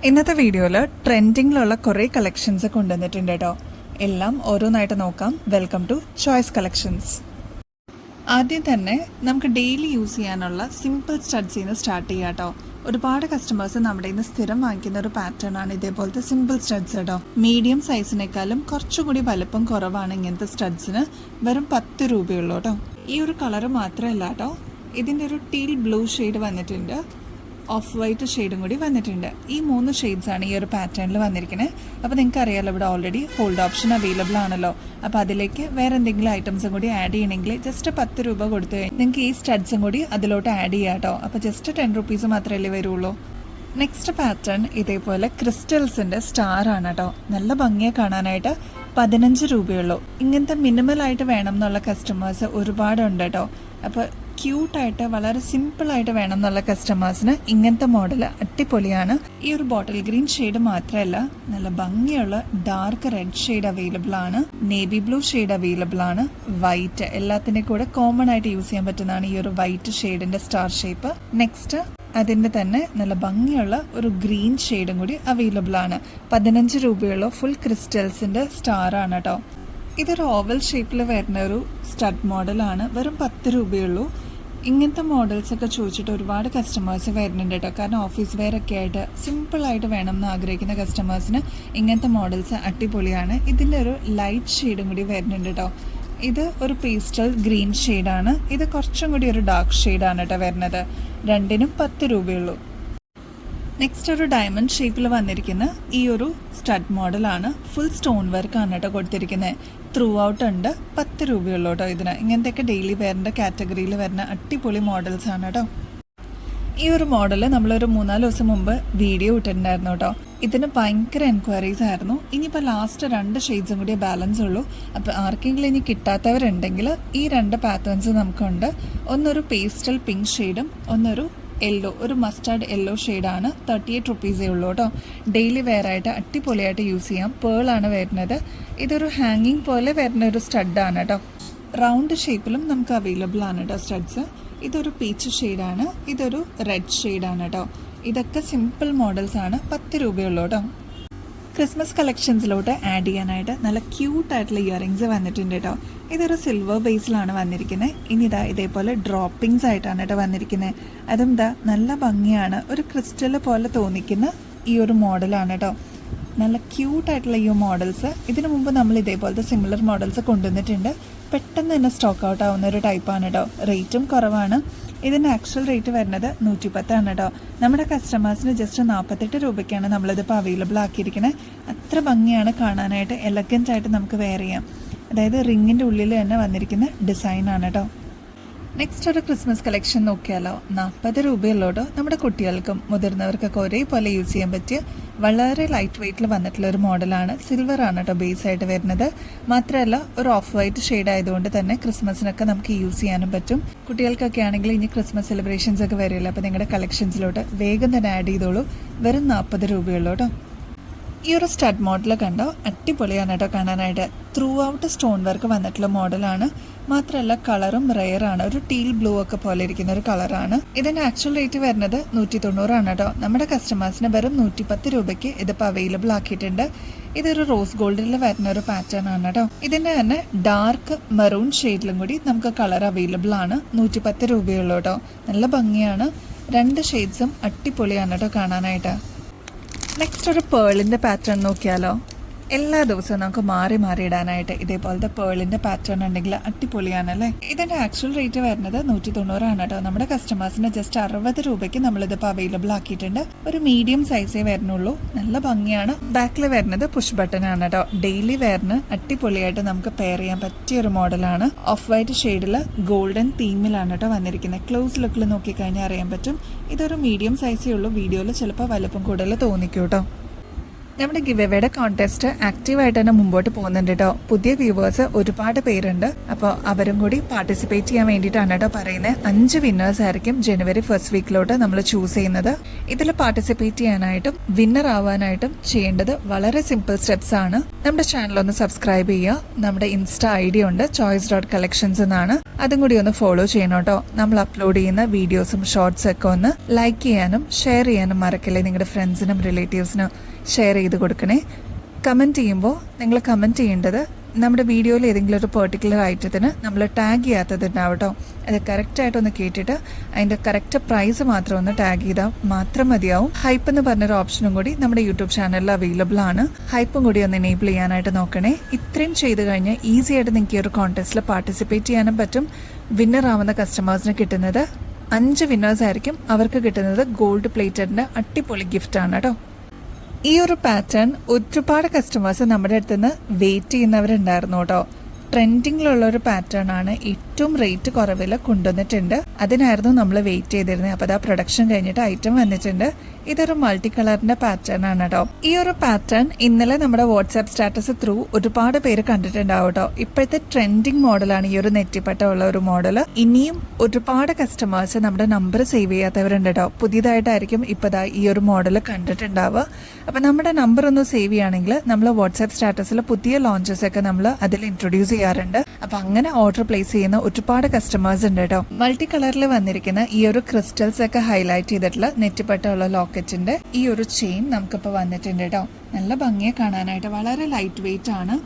ഇന്നത്തെ വീഡിയോയിൽ ട്രെൻഡിങ്ങിലുള്ള കുറേ കളക്ഷൻസ് കൊണ്ടുവന്നിട്ടുണ്ട് കേട്ടോ. എല്ലാം ഓരോന്നായിട്ട് നോക്കാം. Welcome to Choice Collections. ആദ്യം തന്നെ നമുക്ക് ഡെയിലി യൂസ് ചെയ്യാനുള്ള സിമ്പിൾ സ്റ്റഡ്സിൽ നിന്ന് സ്റ്റാർട്ട് ചെയ്യാം കേട്ടോ. ഒരുപാട് കസ്റ്റമേഴ്സ് നമ്മുടെ ഇന്ന് സ്ഥിരം വാങ്ങിക്കുന്ന ഒരു പാറ്റേൺ ആണ് ഇതേപോലത്തെ സിമ്പിൾ സ്റ്റഡ്സ് കേട്ടോ. മീഡിയം സൈസിനേക്കാളും കുറച്ചുകൂടി വലുപ്പം കുറവാണ് ഇങ്ങനത്തെ സ്റ്റഡ്സിന്. വെറും 10 രൂപയുള്ളൂ കേട്ടോ. ഈ ഒരു കളറ് മാത്രമല്ല കേട്ടോ, ഇതിൻ്റെ ഒരു ടീൽ ബ്ലൂ ഷെയ്ഡ് വന്നിട്ടുണ്ട്, ഓഫ് വൈറ്റ് ഷെയ്ഡും കൂടി വന്നിട്ടുണ്ട്. ഈ 3 ഷെയ്ഡ്സാണ് ഈ ഒരു പാറ്റേണിൽ വന്നിരിക്കുന്നത്. അപ്പോൾ നിങ്ങൾക്ക് അറിയാമല്ലോ, ഇവിടെ ഓൾറെഡി ഹോൾഡ് ഓപ്ഷൻ അവൈലബിൾ ആണല്ലോ. അപ്പോൾ അതിലേക്ക് വേറെ എന്തെങ്കിലും ഐറ്റംസും കൂടി ആഡ് ചെയ്യണമെങ്കിൽ ജസ്റ്റ് 10 രൂപ കൊടുത്തു കഴിഞ്ഞാൽ നിങ്ങൾക്ക് ഈ സ്റ്റഡ്സും കൂടി അതിലോട്ട് ആഡ് ചെയ്യാം കേട്ടോ. അപ്പോൾ ജസ്റ്റ് 10 റുപ്പീസ് മാത്രമല്ലേ വരുള്ളൂ. നെക്സ്റ്റ് പാറ്റേൺ ഇതേപോലെ ക്രിസ്റ്റൽസിൻ്റെ സ്റ്റാർ ആണ് കേട്ടോ. നല്ല ഭംഗിയെ കാണാനായിട്ട് 15 രൂപയുള്ളൂ. ഇങ്ങനത്തെ മിനിമലായിട്ട് വേണം എന്നുള്ള കസ്റ്റമേഴ്സ് ഒരുപാടുണ്ട് കേട്ടോ. അപ്പോൾ ക്യൂട്ടായിട്ട് വളരെ സിമ്പിളായിട്ട് വേണം എന്നുള്ള കസ്റ്റമേഴ്സിന് ഇങ്ങനത്തെ മോഡൽ അടിപൊളിയാണ്. ഈ ഒരു ബോട്ടിൽ ഗ്രീൻ ഷെയ്ഡ് മാത്രമല്ല, നല്ല ഭംഗിയുള്ള ഡാർക്ക് റെഡ് ഷെയ്ഡ് അവൈലബിൾ ആണ്, നേവി ബ്ലൂ ഷെയ്ഡ് അവൈലബിൾ ആണ്, വൈറ്റ് എല്ലാത്തിൻ്റെ കൂടെ കോമൺ ആയിട്ട് യൂസ് ചെയ്യാൻ പറ്റുന്നതാണ് ഈ ഒരു വൈറ്റ് ഷെയ്ഡിന്റെ സ്റ്റാർ ഷേപ്പ്. നെക്സ്റ്റ് അതിൻ്റെ തന്നെ നല്ല ഭംഗിയുള്ള ഒരു ഗ്രീൻ ഷെയ്ഡും കൂടി അവൈലബിൾ ആണ്. 15 രൂപയുള്ള ഫുൾ ക്രിസ്റ്റൽസിന്റെ സ്റ്റാർ ആണ് കേട്ടോ. ഇതൊരു ഓവൽ ഷേപ്പിൽ വരുന്ന ഒരു സ്റ്റഡ് മോഡലാണ്. വെറും 10 രൂപയുള്ളൂ. ഇങ്ങനത്തെ മോഡൽസ് ഒക്കെ ചോദിച്ചിട്ട് ഒരുപാട് കസ്റ്റമേഴ്സ് വരുന്നുണ്ട് കേട്ടോ. കാരണം ഓഫീസ് വെയർ ഒക്കെ ആയിട്ട് സിമ്പിളായിട്ട് വേണം എന്ന് ആഗ്രഹിക്കുന്ന കസ്റ്റമേഴ്സിന് ഇങ്ങനത്തെ മോഡൽസ് അടിപൊളിയാണ്. ഇതിൻ്റെ ഒരു ലൈറ്റ് ഷെയ്ഡും കൂടി വരുന്നുണ്ട് കേട്ടോ. ഇത് ഒരു പേസ്റ്റൽ ഗ്രീൻ ഷെയ്ഡാണ്. ഇത് കുറച്ചും കൂടി ഒരു ഡാർക്ക് ഷെയ്ഡാണ് കേട്ടോ വരുന്നത്. രണ്ടിനും 10 രൂപയുള്ളൂ. നെക്സ്റ്റ് ഒരു ഡയമണ്ട് ഷേപ്പിൽ വന്നിരിക്കുന്ന ഈ ഒരു സ്റ്റഡ് മോഡലാണ്. ഫുൾ സ്റ്റോൺ വർക്കാണ് കേട്ടോ കൊടുത്തിരിക്കുന്നത്. ത്രൂ ഔട്ട് ഉണ്ട്. 10 രൂപയുള്ളൂ കേട്ടോ ഇതിന്. ഇങ്ങനത്തെയൊക്കെ ഡെയിലി വെയറിൻ്റെ കാറ്റഗറിയിൽ വരുന്ന അടിപൊളി മോഡൽസ് ആണ് കേട്ടോ. ഈ ഒരു മോഡൽ നമ്മളൊരു 3-4 ദിവസം മുമ്പ് വീഡിയോ ഇട്ടിട്ടുണ്ടായിരുന്നു കേട്ടോ. ഇതിന് ഭയങ്കര എൻക്വയറീസ് ആയിരുന്നു. ഇനിയിപ്പോൾ ലാസ്റ്റ് 2 ഷെയ്ഡ്സും കൂടി ബാലൻസ് ഉള്ളൂ. അപ്പോൾ ആർക്കെങ്കിലും ഇനി കിട്ടാത്തവരുണ്ടെങ്കിൽ ഈ 2 പാറ്റേൺസ് നമുക്കുണ്ട്. ഒന്നൊരു പേസ്റ്റൽ പിങ്ക് ഷെയ്ഡും ഒന്നൊരു യെല്ലോ, ഒരു മസ്റ്റാർഡ് യെല്ലോ ഷെയ്ഡാണ്. 38 റുപ്പീസേ ഉള്ളൂ കേട്ടോ. ഡെയിലി വെയർ ആയിട്ട് അടിപൊളിയായിട്ട് യൂസ് ചെയ്യാം. പേളാണ് വരുന്നത്. ഇതൊരു ഹാങ്ങിങ് പോലെ വരുന്ന ഒരു സ്റ്റഡാണ് കേട്ടോ. റൗണ്ട് ഷേപ്പിലും നമുക്ക് അവൈലബിൾ ആണ് കേട്ടോ സ്റ്റഡ്സ്. ഇതൊരു പീച്ച് ഷെയ്ഡാണ്, ഇതൊരു റെഡ് ഷെയ്ഡാണ് കേട്ടോ. ഇതൊക്കെ സിമ്പിൾ മോഡൽസ് ആണ്. 10 രൂപയുള്ളൂ കേട്ടോ. ക്രിസ്മസ് കളക്ഷൻസിലോട്ട് ആഡ് ചെയ്യാനായിട്ട് നല്ല ക്യൂട്ടായിട്ടുള്ള ഇയറിങ്സ് വന്നിട്ടുണ്ട് കേട്ടോ. ഇതൊരു സിൽവർ ബേസിലാണ് വന്നിരിക്കുന്നത്. ഇനി ഇതാ ഇതേപോലെ ഡ്രോപ്പിങ്സ് ആയിട്ടാണ് കേട്ടോ വന്നിരിക്കുന്നത്. അതും ഇതാ നല്ല ഭംഗിയാണ്. ഒരു ക്രിസ്റ്റൽ പോലെ തോന്നിക്കുന്ന ഈ ഒരു മോഡലാണ് കേട്ടോ. നല്ല ക്യൂട്ടായിട്ടുള്ള ഈ മോഡൽസ് ഇതിനു മുമ്പ് നമ്മൾ ഇതേപോലത്തെ സിമിലർ മോഡൽസ് കൊണ്ടുവന്നിട്ടുണ്ട്. പെട്ടെന്ന് തന്നെ സ്റ്റോക്ക് ഔട്ട് ആവുന്ന ഒരു ടൈപ്പാണ് കേട്ടോ. റേറ്റും കുറവാണ്. ഇതിൻ്റെ ആക്ച്വൽ റേറ്റ് വരുന്നത് 110 ആണ് കേട്ടോ. നമ്മുടെ കസ്റ്റമേഴ്സിന് ജസ്റ്റ് 48 രൂപയ്ക്കാണ് നമ്മളിതിപ്പോൾ അവൈലബിൾ ആക്കിയിരിക്കുന്നത്. അത്ര ഭംഗിയാണ് കാണാനായിട്ട്. എലഗൻ്റ് ആയിട്ട് നമുക്ക് വെയർ ചെയ്യാം. അതായത് റിങ്ങിൻ്റെ ഉള്ളിൽ തന്നെ വന്നിരിക്കുന്ന ഡിസൈനാണ് കേട്ടോ. നെക്സ്റ്റ് ഒരു ക്രിസ്മസ് കളക്ഷൻ നോക്കിയാലോ. 40 രൂപയുള്ളൂ കേട്ടോ. നമ്മുടെ കുട്ടികൾക്കും മുതിർന്നവർക്കൊക്കെ ഒരേപോലെ യൂസ് ചെയ്യാൻ പറ്റിയ വളരെ ലൈറ്റ് വെയ്റ്റിൽ വന്നിട്ടുള്ള ഒരു മോഡലാണ്. സിൽവർ ആണ് കേട്ടോ ബേസ് ആയിട്ട് വരുന്നത്. മാത്രമല്ല ഒരു ഓഫ് വൈറ്റ് ഷെയ്ഡ് ആയതുകൊണ്ട് തന്നെ ക്രിസ്മസിനൊക്കെ നമുക്ക് യൂസ് ചെയ്യാനും പറ്റും. കുട്ടികൾക്കൊക്കെ ആണെങ്കിൽ ഇനി ക്രിസ്മസ് സെലിബ്രേഷൻസ് ഒക്കെ വരില്ല. അപ്പോൾ നിങ്ങളുടെ കളക്ഷൻസിലോട്ട് വേഗം തന്നെ ആഡ് ചെയ്തോളൂ. വെറും 40 രൂപയുള്ളൂ കേട്ടോ. ഈ ഒരു സ്റ്റഡ് മോഡൽ കണ്ടോ, അടിപൊളിയാണ് കേട്ടോ കാണാനായിട്ട്. ത്രൂ ഔട്ട് സ്റ്റോൺ വർക്ക് വന്നിട്ടുള്ള മോഡലാണ്. മാത്രമല്ല കളറും റെയർ ആണ്. ഒരു ടീൽ ബ്ലൂ ഒക്കെ പോലെ ഇരിക്കുന്ന ഒരു കളറാണ്. ഇതിന്റെ ആക്ച്വൽ റേറ്റ് വരുന്നത് 190 ആണ് കേട്ടോ. നമ്മുടെ കസ്റ്റമേഴ്സിന് വെറും 110 രൂപയ്ക്ക് ഇതിപ്പോൾ അവൈലബിൾ ആക്കിയിട്ടുണ്ട്. ഇതൊരു റോസ് ഗോൾഡിൽ വരുന്ന ഒരു പാറ്റേൺ ആണ് കേട്ടോ. ഇതിന്റെ തന്നെ ഡാർക്ക് മെറൂൺ ഷെയ്ഡിലും കൂടി നമുക്ക് കളർ അവൈലബിൾ ആണ്. 110 രൂപയുള്ളൂ കേട്ടോ. നല്ല ഭംഗിയാണ്. 2 ഷെയ്ഡ്സും അടിപൊളിയാണ് കേട്ടോ കാണാനായിട്ട്. നെക്സ്റ്റ് ഒരു പേളിൻ്റെ പാറ്റേൺ നോക്കിയാലോ. എല്ലാ ദിവസവും നമുക്ക് മാറി മാറി ഇടാനായിട്ട് ഇതേപോലത്തെ പേളിൻ്റെ പാറ്റേൺ ഉണ്ടെങ്കിൽ അടിപൊളിയാണല്ലേ. ഇതിൻ്റെ ആക്ച്വൽ റേറ്റ് വരുന്നത് 190 ആണ് കേട്ടോ. നമ്മുടെ കസ്റ്റമേഴ്സിന് ജസ്റ്റ് 60 രൂപയ്ക്ക് നമ്മളിതിപ്പോൾ അവൈലബിൾ ആക്കിയിട്ടുണ്ട്. ഒരു മീഡിയം സൈസേ വരുന്നുള്ളൂ. നല്ല ഭംഗിയാണ്. ബാക്കിൽ വരുന്നത് പുഷ് ബട്ടൺ ആണ് കേട്ടോ. ഡെയിലി വെയറിന് അടിപൊളിയായിട്ട് നമുക്ക് പെയർ ചെയ്യാൻ പറ്റിയ ഒരു മോഡലാണ്. ഓഫ് വൈറ്റ് ഷെയ്ഡിൽ ഗോൾഡൻ തീമിലാണ് കേട്ടോ വന്നിരിക്കുന്നത്. ക്ലോസ് ലുക്കിൽ നോക്കിക്കഴിഞ്ഞാൽ അറിയാൻ പറ്റും. ഇതൊരു മീഡിയം സൈസേ ഉള്ളൂ. വീഡിയോയിൽ ചിലപ്പോൾ വലുപ്പം കൂടുതൽ തോന്നിക്കും കേട്ടോ. നമ്മുടെ ഗിവ് എവേയുടെ കോൺടെസ്റ്റ് ആക്റ്റീവായിട്ട് തന്നെ മുമ്പോട്ട് പോകുന്നുണ്ട് കേട്ടോ. പുതിയ വ്യൂവേഴ്സ് ഒരുപാട് പേരുണ്ട്. അപ്പോൾ അവരും കൂടി പാർട്ടിസിപ്പേറ്റ് ചെയ്യാൻ വേണ്ടിയിട്ടാണ് കേട്ടോ പറയുന്നത്. 5 വിന്നേഴ്സ് ആയിരിക്കും ജനുവരി 1st വീക്കിലോട്ട് നമ്മൾ ചൂസ് ചെയ്യുന്നത്. ഇതിൽ പാർട്ടിസിപ്പേറ്റ് ചെയ്യാനായിട്ടും വിന്നർ ആവാനായിട്ടും ചെയ്യേണ്ടത് വളരെ സിമ്പിൾ സ്റ്റെപ്സ് ആണ്. നമ്മുടെ ചാനൽ ഒന്ന് സബ്സ്ക്രൈബ് ചെയ്യുക. നമ്മുടെ ഇൻസ്റ്റ ID ഉണ്ട്, choice.collections എന്നാണ്. അതും കൂടി ഒന്ന് ഫോളോ ചെയ്യണം കേട്ടോ. നമ്മൾ അപ്ലോഡ് ചെയ്യുന്ന വീഡിയോസും ഷോർട്സും ഒക്കെ ഒന്ന് ലൈക്ക് ചെയ്യാനും ഷെയർ ചെയ്യാനും മറക്കല്ലേ. നിങ്ങളുടെ ഫ്രണ്ട്സിനും റിലേറ്റീവ്സിനും ഷെയർ ചെയ്ത് കൊടുക്കണേ. കമൻറ്റ് ചെയ്യുമ്പോൾ നിങ്ങൾ കമൻറ്റ് ചെയ്യേണ്ടത് നമ്മുടെ വീഡിയോയിൽ ഏതെങ്കിലും ഒരു പെർട്ടിക്കുലർ ഐറ്റത്തിന് നമ്മൾ ടാഗ് ചെയ്യാത്തതുണ്ടാവും കേട്ടോ. അത് കറക്റ്റായിട്ടൊന്ന് കേട്ടിട്ട് അതിൻ്റെ കറക്റ്റ് പ്രൈസ് മാത്രം ഒന്ന് ടാഗ് ചെയ്താൽ മാത്രം മതിയാവും. ഹൈപ്പ് എന്ന് പറഞ്ഞൊരു ഓപ്ഷനും കൂടി നമ്മുടെ യൂട്യൂബ് ചാനലിൽ അവൈലബിൾ ആണ്. ഹൈപ്പും കൂടി ഒന്ന് എനേബിൾ ചെയ്യാനായിട്ട് നോക്കണേ. ഇത്രയും ചെയ്ത് കഴിഞ്ഞാൽ ഈസി ആയിട്ട് നിങ്ങൾക്ക് ഈ ഒരു കോൺടെസ്റ്റിൽ പാർട്ടിസിപ്പേറ്റ് ചെയ്യാനും പറ്റും. വിന്നർ ആവുന്ന കസ്റ്റമേഴ്സിന് കിട്ടുന്നത് 5 വിന്നേഴ്സ് ആയിരിക്കും. അവർക്ക് കിട്ടുന്നത് ഗോൾഡ് പ്ലേറ്റഡിൻ്റെ അടിപൊളി ഗിഫ്റ്റാണ് കേട്ടോ. ഈ ഒരു പാറ്റേൺ ഒരുപാട് കസ്റ്റമേഴ്സ് നമ്മുടെ അടുത്ത് നിന്ന് വെയിറ്റ് ചെയ്യുന്നവരുണ്ടായിരുന്നു കേട്ടോ. ട്രെൻഡിങ്ങിലുള്ള ഒരു പാറ്റേൺ ആണ്. ഏറ്റവും റേറ്റ് കുറവിൽ കൊണ്ടുവന്നിട്ടുണ്ട്. അതിനായിരുന്നു നമ്മൾ വെയിറ്റ് ചെയ്തിരുന്നത്. അപ്പോൾ അതാ പ്രൊഡക്ഷൻ കഴിഞ്ഞിട്ട് ഐറ്റം വന്നിട്ടുണ്ട്. ഇതൊരു മൾട്ടി കളറിന്റെ പാറ്റേൺ ആണ് കേട്ടോ. ഈ ഒരു പാറ്റേൺ ഇന്നലെ നമ്മുടെ വാട്സാപ്പ് സ്റ്റാറ്റസ് ത്രൂ ഒരുപാട് പേര് കണ്ടിട്ടുണ്ടാവും കേട്ടോ. ഇപ്പോഴത്തെ ട്രെൻഡിങ് മോഡലാണ് ഈ ഒരു നെറ്റിപ്പട്ട ഉള്ള ഒരു മോഡൽ. ഇനിയും ഒരുപാട് കസ്റ്റമേഴ്സ് നമ്മുടെ നമ്പർ സേവ് ചെയ്യാത്തവരുണ്ട് കേട്ടോ. പുതിയതായിട്ടായിരിക്കും ഇപ്പോൾ ഈ ഒരു മോഡൽ കണ്ടിട്ടുണ്ടാവുക. അപ്പം നമ്മുടെ നമ്പർ ഒന്ന് സേവ് ചെയ്യുകയാണെങ്കിൽ നമ്മൾ വാട്സാപ്പ് സ്റ്റാറ്റസിൽ പുതിയ ലോഞ്ചസ് ഒക്കെ നമ്മൾ അതിൽ ഇൻട്രൊഡ്യൂസ് ചെയ്യാറുണ്ട്. അപ്പം അങ്ങനെ ഓർഡർ പ്ലേസ് ചെയ്യുന്ന ഒരുപാട് കസ്റ്റമേഴ്സ് ഉണ്ട് കേട്ടോ. മൾട്ടി കളറിൽ വന്നിരിക്കുന്ന ഈ ഒരു ക്രിസ്റ്റൽസ് ഒക്കെ ഹൈലൈറ്റ് ചെയ്തിട്ടുള്ള നെറ്റിപ്പട്ട ഉള്ള ലോക്കറ്റിന്റെ ഈ ഒരു ചെയിൻ നമുക്കിപ്പോൾ വന്നിട്ടുണ്ട് കേട്ടോ. നല്ല ഭംഗിയെ കാണാനായിട്ട് വളരെ ലൈറ്റ് വെയിറ്റ് ആണ്.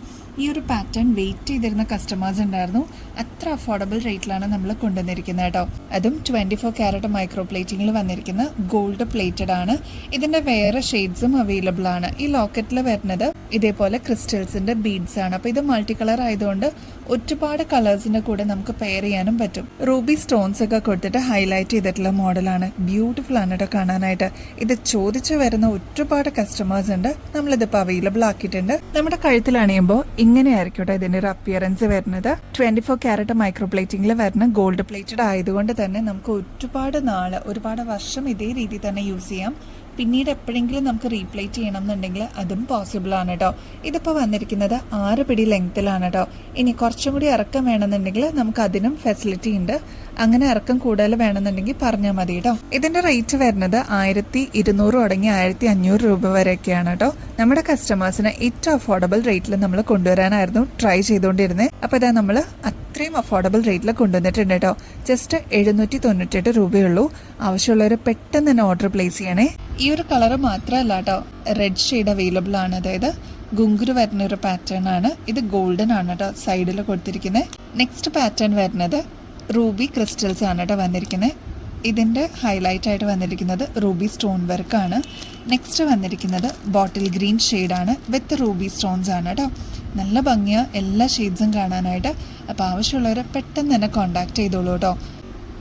ഈ ഒരു പാറ്റേൺ വെയിറ്റ് ചെയ്തിരുന്ന കസ്റ്റമേഴ്സ് ഉണ്ടായിരുന്നു. അത്ര അഫോർഡബിൾ റേറ്റിലാണ് നമ്മൾ കൊണ്ടുവന്നിരിക്കുന്നത് കേട്ടോ. അതും 24 ക്യാരറ്റ് മൈക്രോ പ്ലേറ്റിംഗിൽ വന്നിരിക്കുന്ന ഗോൾഡ് പ്ലേറ്റഡ് ആണ്. ഇതിന്റെ വേറെ ഷെയ്ഡ്സും അവൈലബിൾ ആണ്. ഈ ലോക്കറ്റിൽ വരുന്നത് ഇതേപോലെ ക്രിസ്റ്റൽസിന്റെ ബീഡ്സ് ആണ്. അപ്പോൾ ഇത് മൾട്ടി കളർ ആയതുകൊണ്ട് ഒരുപാട് കളേഴ്സിന്റെ കൂടെ നമുക്ക് പെയർ ചെയ്യാനും പറ്റും. റൂബി സ്റ്റോൺസ് ഒക്കെ കൊടുത്തിട്ട് ഹൈലൈറ്റ് ചെയ്തിട്ടുള്ള മോഡലാണ്. ബ്യൂട്ടിഫുൾ ആണ് കേട്ടോ കാണാനായിട്ട്. ഇത് ചോദിച്ചു വരുന്ന ഒരുപാട് കസ്റ്റമേഴ്സ് ഉണ്ട്. നമ്മളിതിപ്പോൾ അവൈലബിൾ ആക്കിയിട്ടുണ്ട്. നമ്മുടെ കഴുത്തിൽ അണിയുമ്പോൾ ഇങ്ങനെയായിരിക്കും കേട്ടോ ഇതിന്റെ ഒരു അപ്പിയറൻസ് വരുന്നത്. 24 ക്യാരറ്റ് മൈക്രോ പ്ലേറ്റിംഗിൽ വരുന്ന ഗോൾഡ് പ്ലേറ്റഡ് ആയതുകൊണ്ട് തന്നെ നമുക്ക് ഒരുപാട് വർഷം ഇതേ രീതി തന്നെ യൂസ് ചെയ്യാം. പിന്നീട് എപ്പോഴെങ്കിലും നമുക്ക് റീപ്ലേറ്റ് ചെയ്യണം എന്നുണ്ടെങ്കിൽ അതും പോസിബിൾ ആണ് കേട്ടോ. ഇതിപ്പോൾ വന്നിരിക്കുന്നത് 6 പിടി ലെങ്ത്തിലാണ് കേട്ടോ. ഇനി കുറച്ചും കൂടി ഇറക്കം വേണമെന്നുണ്ടെങ്കിൽ നമുക്ക് അതിനും ഫെസിലിറ്റി ഉണ്ട്. അങ്ങനെ ഇറക്കം കൂടുതൽ വേണമെന്നുണ്ടെങ്കിൽ പറഞ്ഞാൽ മതി കേട്ടോ. ഇതിന്റെ റേറ്റ് വരുന്നത് 1200 തുടങ്ങി 1500 രൂപ വരെയൊക്കെയാണ് കേട്ടോ. നമ്മുടെ കസ്റ്റമേഴ്സിന് ഏറ്റവും അഫോർഡബിൾ റേറ്റിൽ നമ്മൾ കൊണ്ടുവരാനായിരുന്നു ട്രൈ ചെയ്തുകൊണ്ടിരുന്നത്. അപ്പോൾ ഇതാ നമ്മൾ അത്രയും അഫോർഡബിൾ റേറ്റിൽ കൊണ്ടുവന്നിട്ടുണ്ട് കേട്ടോ. ജസ്റ്റ് 798 രൂപയുള്ളൂ. ആവശ്യമുള്ളവർ പെട്ടെന്ന് തന്നെ ഓർഡർ പ്ലേസ് ചെയ്യണേ. ഈ ഒരു കളർ മാത്രമല്ല കേട്ടോ, റെഡ് ഷെയ്ഡ് അവൈലബിൾ ആണ്. അതായത് ഗുങ്കുരു വരുന്ന ഒരു പാറ്റേൺ ആണ്. ഇത് ഗോൾഡൻ ആണ് കേട്ടോ സൈഡിൽ കൊടുത്തിരിക്കുന്നത്. നെക്സ്റ്റ് പാറ്റേൺ വരുന്നത് റൂബി ക്രിസ്റ്റൽസ് ആണ് കേട്ടോ വന്നിരിക്കുന്നത്. ഇതിൻ്റെ ഹൈലൈറ്റ് ആയിട്ട് വന്നിരിക്കുന്നത് റൂബി സ്റ്റോൺ വർക്കാണ്. നെക്സ്റ്റ് വന്നിരിക്കുന്നത് ബോട്ടിൽ ഗ്രീൻ ഷെയ്ഡാണ് വിത്ത് റൂബി സ്റ്റോൺസ് ആണ് കേട്ടോ. നല്ല ഭംഗിയാണ് എല്ലാ ഷെയ്ഡ്സും കാണാനായിട്ട്. അപ്പോൾ ആവശ്യമുള്ളവർ പെട്ടെന്ന് തന്നെ കോൺടാക്ട് ചെയ്തോളൂ കേട്ടോ.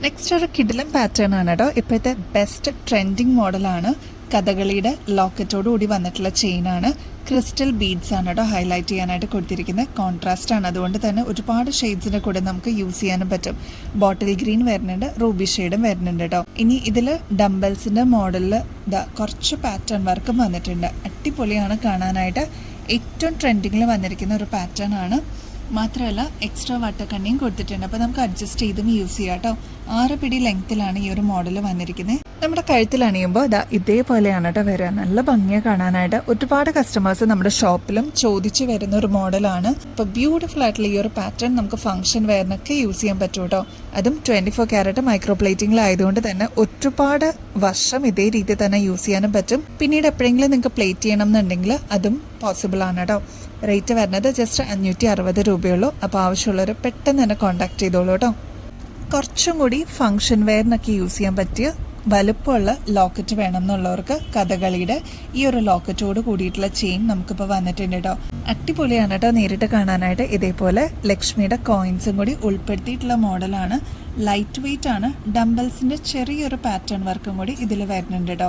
നെക്സ്റ്റ് ഒരു കിഡിലം പാറ്റേൺ ആണ് കേട്ടോ. ഇപ്പോഴത്തെ ബെസ്റ്റ് ട്രെൻഡിങ് മോഡലാണ്. കഥകളിയുടെ ലോക്കറ്റോട് കൂടി വന്നിട്ടുള്ള ചെയിനാണ്. ക്രിസ്റ്റൽ ബീഡ്സ് ആണ് കേട്ടോ ഹൈലൈറ്റ് ചെയ്യാനായിട്ട് കൊടുത്തിരിക്കുന്നത്. കോൺട്രാസ്റ്റ് ആണ്, അതുകൊണ്ട് തന്നെ ഒരുപാട് ഷെയ്ഡ്സിന്റെ കൂടെ നമുക്ക് യൂസ് ചെയ്യാനും പറ്റും. ബോട്ടിൽ ഗ്രീൻ വരുന്നുണ്ട്, റൂബി ഷെയ്ഡും വരുന്നുണ്ട് കേട്ടോ. ഇനി ഇതിൽ ഡംബൽസിന്റെ മോഡലിൽ കുറച്ച് പാറ്റേൺ വർക്കും വന്നിട്ടുണ്ട്. അടിപൊളിയാണ് കാണാനായിട്ട്. ഏറ്റവും ട്രെൻഡിങ്ങിൽ വന്നിരിക്കുന്ന ഒരു പാറ്റേൺ ആണ്. മാത്രമല്ല എക്സ്ട്രാ വട്ടക്കണ്ണിയും കൊടുത്തിട്ടുണ്ട്. അപ്പോൾ നമുക്ക് അഡ്ജസ്റ്റ് ചെയ്തും യൂസ് ചെയ്യാം കേട്ടോ. 6 പിടി ലെങ്ത്തിലാണ് ഈ ഒരു മോഡൽ വന്നിരിക്കുന്നത്. നമ്മുടെ കഴുത്തിൽ അണിയുമ്പോൾ ഇതേപോലെയാണ് കേട്ടോ വരിക. നല്ല ഭംഗിയെ കാണാനായിട്ട്. ഒരുപാട് കസ്റ്റമേഴ്സ് നമ്മുടെ ഷോപ്പിലും ചോദിച്ചു വരുന്ന ഒരു മോഡലാണ്. അപ്പോൾ ബ്യൂട്ടിഫുൾ ആയിട്ടുള്ള ഈ ഒരു പാറ്റേൺ നമുക്ക് ഫംഗ്ഷൻ വെയറിനൊക്കെ യൂസ് ചെയ്യാൻ പറ്റും കേട്ടോ. അതും 24 ക്യാരറ്റ് മൈക്രോ പ്ലേറ്റിംഗിലായതുകൊണ്ട് തന്നെ ഒരുപാട് വർഷം ഇതേ രീതി തന്നെ യൂസ് ചെയ്യാനും പറ്റും. പിന്നീട് എപ്പോഴെങ്കിലും നിങ്ങൾക്ക് പ്ലേറ്റ് ചെയ്യണം എന്നുണ്ടെങ്കിൽ അതും പോസിബിൾ ആണ് കേട്ടോ. റേറ്റ് വരുന്നത് ജസ്റ്റ് 560 രൂപയുള്ളൂ. അപ്പോൾ ആവശ്യമുള്ളവർ പെട്ടെന്ന് തന്നെ കോൺടാക്ട് ചെയ്തോളൂ കേട്ടോ. കുറച്ചും കൂടി ഫംഗ്ഷൻ വെയറിനൊക്കെ യൂസ് ചെയ്യാൻ പറ്റിയ വലുപ്പമുള്ള ലോക്കറ്റ് വേണം എന്നുള്ളവർക്ക് കഥകളിയുടെ ഈ ഒരു ലോക്കറ്റോട് കൂടിയിട്ടുള്ള ചെയിൻ നമുക്കിപ്പോൾ വന്നിട്ടുണ്ട് കേട്ടോ. അടിപൊളിയാണ് കേട്ടോ നേരിട്ട് കാണാനായിട്ട്. ഇതേപോലെ ലക്ഷ്മിയുടെ കോയിൻസും കൂടി ഉൾപ്പെടുത്തിയിട്ടുള്ള മോഡലാണ്. ലൈറ്റ് വെയിറ്റ് ആണ്. ഡംബൽസിൻ്റെ ചെറിയൊരു പാറ്റേൺ വർക്കും കൂടി ഇതിൽ വരുന്നുണ്ട് കേട്ടോ.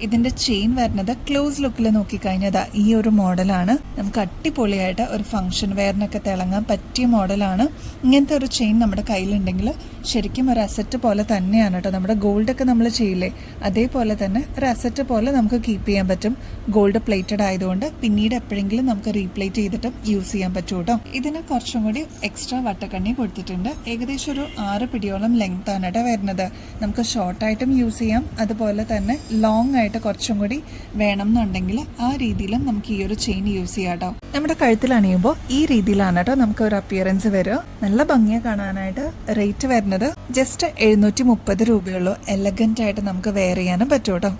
ഇതിൻ്റെ ചെയിൻ വരുന്നത് ക്ലോസ് ലുക്കിൽ നോക്കിക്കഴിഞ്ഞാൽ ഈ ഒരു മോഡലാണ്. നമുക്ക് അടിപൊളിയായിട്ട് ഒരു ഫംഗ്ഷൻ വെയറിനൊക്കെ തിളങ്ങാൻ പറ്റിയ മോഡലാണ്. ഇങ്ങനത്തെ ഒരു ചെയിൻ നമ്മുടെ കയ്യിലുണ്ടെങ്കിൽ ശരിക്കും ഒരു അസറ്റ് പോലെ തന്നെയാണ് കേട്ടോ. നമ്മുടെ ഗോൾഡൊക്കെ നമ്മൾ ചെയ്യില്ലേ, അതേപോലെ തന്നെ ഒരു അസറ്റ് പോലെ നമുക്ക് കീപ്പ് ചെയ്യാൻ പറ്റും. ഗോൾഡ് പ്ലേറ്റഡ് ആയതുകൊണ്ട് പിന്നീട് എപ്പോഴെങ്കിലും നമുക്ക് റീപ്ലേറ്റ് ചെയ്തിട്ടും യൂസ് ചെയ്യാൻ പറ്റും കേട്ടോ. ഇതിന് കുറച്ചും കൂടി എക്സ്ട്രാ വട്ടക്കണ്ണി കൊടുത്തിട്ടുണ്ട്. ഏകദേശം ഒരു 6 പിടിയോളം ലെങ്ത് ആണ് കേട്ടോ വരുന്നത്. നമുക്ക് ഷോർട്ടായിട്ടും യൂസ് ചെയ്യാം, അതുപോലെ തന്നെ ലോങ് ആയിട്ട് ആയിട്ട് കുറച്ചും കൂടി വേണം എന്നുണ്ടെങ്കിൽ ആ രീതിയിലും നമുക്ക് ഈ ഒരു ചെയിൻ യൂസ് ചെയ്യാം കേട്ടോ. നമ്മുടെ കഴുത്തിൽ അണിയുമ്പോൾ ഈ രീതിയിലാണ് കേട്ടോ നമുക്ക് ഒരു അപ്പിയറൻസ് വരിക. നല്ല ഭംഗിയെ കാണാനായിട്ട്. റേറ്റ് വരുന്നത് ജസ്റ്റ് 730 രൂപയുള്ളൂ. എലഗൻ്റ് ആയിട്ട് നമുക്ക് വെയർ ചെയ്യാനും പറ്റും കേട്ടോ.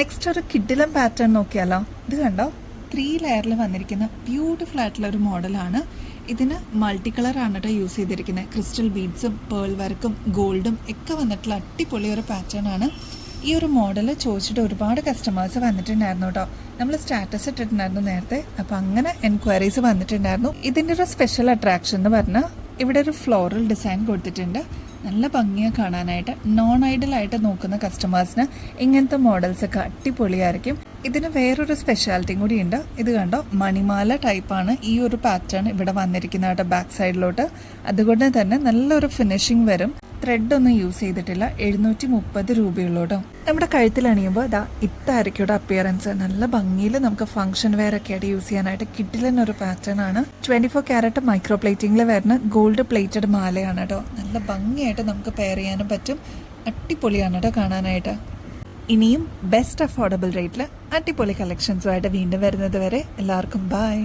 നെക്സ്റ്റ് ഒരു കിഡിലം പാറ്റേൺ നോക്കിയാലോ. ഇത് കണ്ടോ, 3 ലെയറിൽ വന്നിരിക്കുന്ന ബ്യൂട്ടിഫുൾ ആയിട്ടുള്ള ഒരു മോഡലാണ്. ഇതിന് മൾട്ടി കളറാണ് കേട്ടോ യൂസ് ചെയ്തിരിക്കുന്നത്. ക്രിസ്റ്റൽ ബീഡ്സും പേൾ വർക്കും ഗോൾഡും ഒക്കെ വന്നിട്ടുള്ള അടിപൊളി ഒരു പാറ്റേൺ ആണ്. ഈ ഒരു മോഡൽ ചോദിച്ചിട്ട് ഒരുപാട് കസ്റ്റമേഴ്സ് വന്നിട്ടുണ്ടായിരുന്നു കേട്ടോ. നമ്മൾ സ്റ്റാറ്റസ് ഇട്ടിട്ടുണ്ടായിരുന്നു നേരത്തെ, അപ്പോൾ അങ്ങനെ എൻക്വയറീസ് വന്നിട്ടുണ്ടായിരുന്നു. ഇതിൻ്റെ ഒരു സ്പെഷ്യൽ അട്രാക്ഷൻ എന്ന് പറഞ്ഞാൽ ഇവിടെ ഒരു ഫ്ലോറൽ ഡിസൈൻ കൊടുത്തിട്ടുണ്ട്. നല്ല ഭംഗിയാണ് കാണാനായിട്ട്. നോൺ ഐഡലായിട്ട് നോക്കുന്ന കസ്റ്റമേഴ്സിന് ഇങ്ങനത്തെ മോഡൽസൊക്കെ അടിപൊളിയായിരിക്കും. ഇതിന് വേറൊരു സ്പെഷ്യാലിറ്റിയും കൂടി ഉണ്ട്. ഇത് കണ്ടോ, മണിമാല ടൈപ്പാണ് ഈ ഒരു പാറ്റേൺ ഇവിടെ വന്നിരിക്കുന്നത് കേട്ടോ ബാക്ക് സൈഡിലോട്ട്. അതുകൊണ്ട് തന്നെ നല്ലൊരു ഫിനിഷിങ് വരും. ത്രെഡ് ഒന്നും യൂസ് ചെയ്തിട്ടില്ല. 730 രൂപയുള്ളൂ കേട്ടോ. നമ്മുടെ കഴുത്തിൽ അണിയുമ്പോൾ ഇതാ ഇത്തായിരിക്കും ഇവിടെ അപ്പിയറൻസ്. നല്ല ഭംഗിയിൽ നമുക്ക് ഫംഗ്ഷൻ വെയർ ഒക്കെ ആയിട്ട് യൂസ് ചെയ്യാനായിട്ട് കിഡിലൊരു പാറ്റേൺ ആണ്. 24 ക്യാരറ്റ് മൈക്രോ പ്ലേറ്റിംഗിൽ വരുന്ന ഗോൾഡ് പ്ലേറ്റഡ് മാലയാണ് കേട്ടോ. നല്ല ഭംഗിയായിട്ട് നമുക്ക് പെയർ ചെയ്യാനും പറ്റും. അടിപൊളിയാണ് കേട്ടോ കാണാനായിട്ട്. ഇനിയും ബെസ്റ്റ് അഫോർഡബിൾ റേറ്റിൽ അടിപൊളി കളക്ഷൻസുമായിട്ട് വീണ്ടും വരുന്നത് വരെ എല്ലാവർക്കും ബൈ.